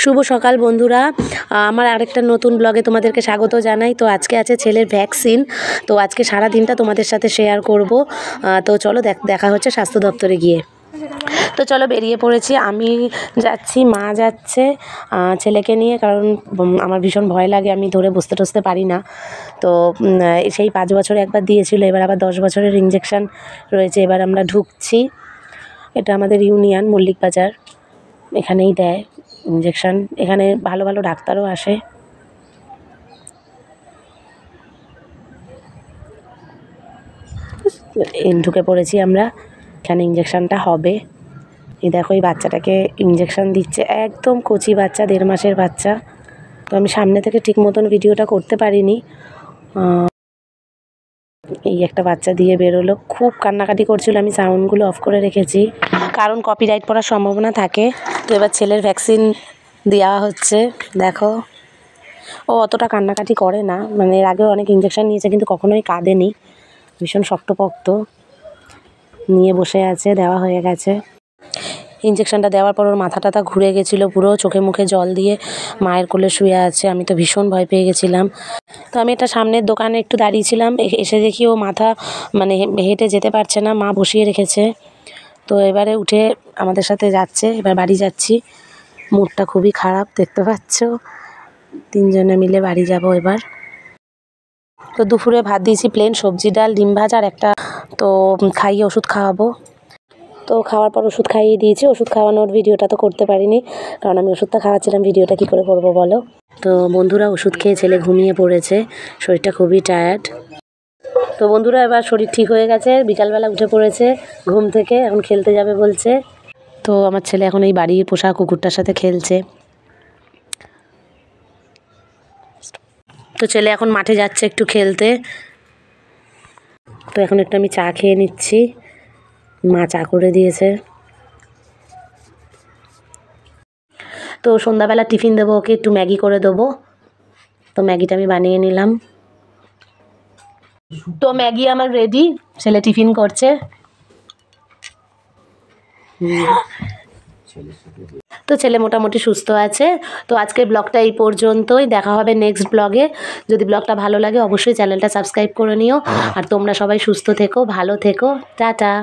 শুভ সকাল বন্ধুরা, আমার আরেকটা নতুন ব্লগে তোমাদেরকে স্বাগত জানাই। তো আজকে আছে ছেলের ভ্যাকসিন। তো আজকে সারা দিনটা তোমাদের সাথে শেয়ার করব। তো চলো দেখা হচ্ছে স্বাস্থ্য দপ্তরে গিয়ে। তো চলো বেরিয়ে পড়েছি, আমি যাচ্ছি, মা যাচ্ছে ছেলেকে নিয়ে, কারণ আমার ভীষণ ভয় লাগে, আমি ধরে বসতে টসতে পারি না। তো সেই 5 বছরে একবার দিয়েছিল, এবার আবার 10 বছরের ইঞ্জেকশান রয়েছে। এবার আমরা ঢুকছি, এটা আমাদের ইউনিয়ন মল্লিক বাজার, এখানেই দেয় ইঞ্জেকশান। এখানে ভালো ভালো ডাক্তারও আসে। ঢুকে পড়েছি আমরা, এখানে ইঞ্জেকশানটা হবে। এই দেখো এই বাচ্চাটাকে ইঞ্জেকশান দিচ্ছে, একদম কচি বাচ্চা, 1.5 মাসের বাচ্চা। তো আমি সামনে থেকে ঠিক মতন ভিডিওটা করতে পারিনি। এই একটা বাচ্চা দিয়ে বেরোলো, খুব কান্নাকাটি করছিল, আমি সাউন্ডগুলো অফ করে রেখেছি কারণ কপিরাইট পড়ার সম্ভাবনা থাকে। তো এবার ছেলের ভ্যাকসিন দেওয়া হচ্ছে। দেখো ও অতটা কান্নাকাটি করে না, মানে এর আগেও অনেক ইঞ্জেকশান নিয়েছে কিন্তু কখনোই কাঁদেনি, ভীষণ শক্তপোক্ত নিয়ে বসে আছে। দেওয়া হয়ে গেছে ইঞ্জেকশানটা। দেওয়ার পর ওর মাথা টাথা ঘুরে গেছিলো পুরো, চোখে মুখে জল দিয়ে মায়ের কোলে শুয়ে আছে। আমি তো ভীষণ ভয় পেয়ে গেছিলাম। তো আমি একটা সামনের দোকানে একটু দাঁড়িয়েছিলাম, এসে দেখি ও মাথা মানে হেঁটে যেতে পারছে না, মা বসিয়ে রেখেছে। তো এবারে উঠে আমাদের সাথে যাচ্ছে, এবার বাড়ি যাচ্ছি। মুডটা খুবই খারাপ, দেখতে পাচ্ছ। 3 জনে মিলে বাড়ি যাব এবার। তো দুপুরে ভাত দিয়েছি, প্লেন সবজি ডাল ডিম ভাজা আর একটা, তো খাইয়ে ওষুধ খাওয়াবো। তো খাওয়ার পর ওষুধ খাইয়ে দিয়েছি। ওষুধ খাওয়ানোর ভিডিওটা তো করতে পারিনি, কারণ আমি ওষুধটা খাওয়াচ্ছিলাম, ভিডিওটা কী করে করবো বলো। তো বন্ধুরা, ওষুধ খেয়ে ছেলে ঘুমিয়ে পড়েছে, শরীরটা খুবই টায়ার্ড। তো বন্ধুরা, এবার শরীর ঠিক হয়ে গেছে, বিকালবেলা উঠে পড়েছে ঘুম থেকে, এখন খেলতে যাবে বলছে। তো আমার ছেলে এখন এই বাড়ির পোষা কুকুরটার সাথে খেলছে। তো ছেলে এখন মাঠে যাচ্ছে একটু খেলতে। তো এখন একটু আমি চা খেয়ে নিচ্ছি, মা চা করে দিয়েছে। তো সন্ধ্যাবেলা টিফিন দেবো ওকে, একটু ম্যাগি করে দেবো। তো ম্যাগিটা আমি বানিয়ে নিলাম। তো ম্যাগি আমার রেডি, ছেলে টিফিন করছে। তো ছেলে মোটামুটি সুস্থ আছে। তো আজকের ব্লগটা এই পর্যন্তই, দেখা হবে নেক্সট ব্লগে। যদি ব্লগটা ভালো লাগে অবশ্যই চ্যানেলটা সাবস্ক্রাইব করে নিও। আর তোমরা সবাই সুস্থ থেকো, ভালো থেকো, টাটা।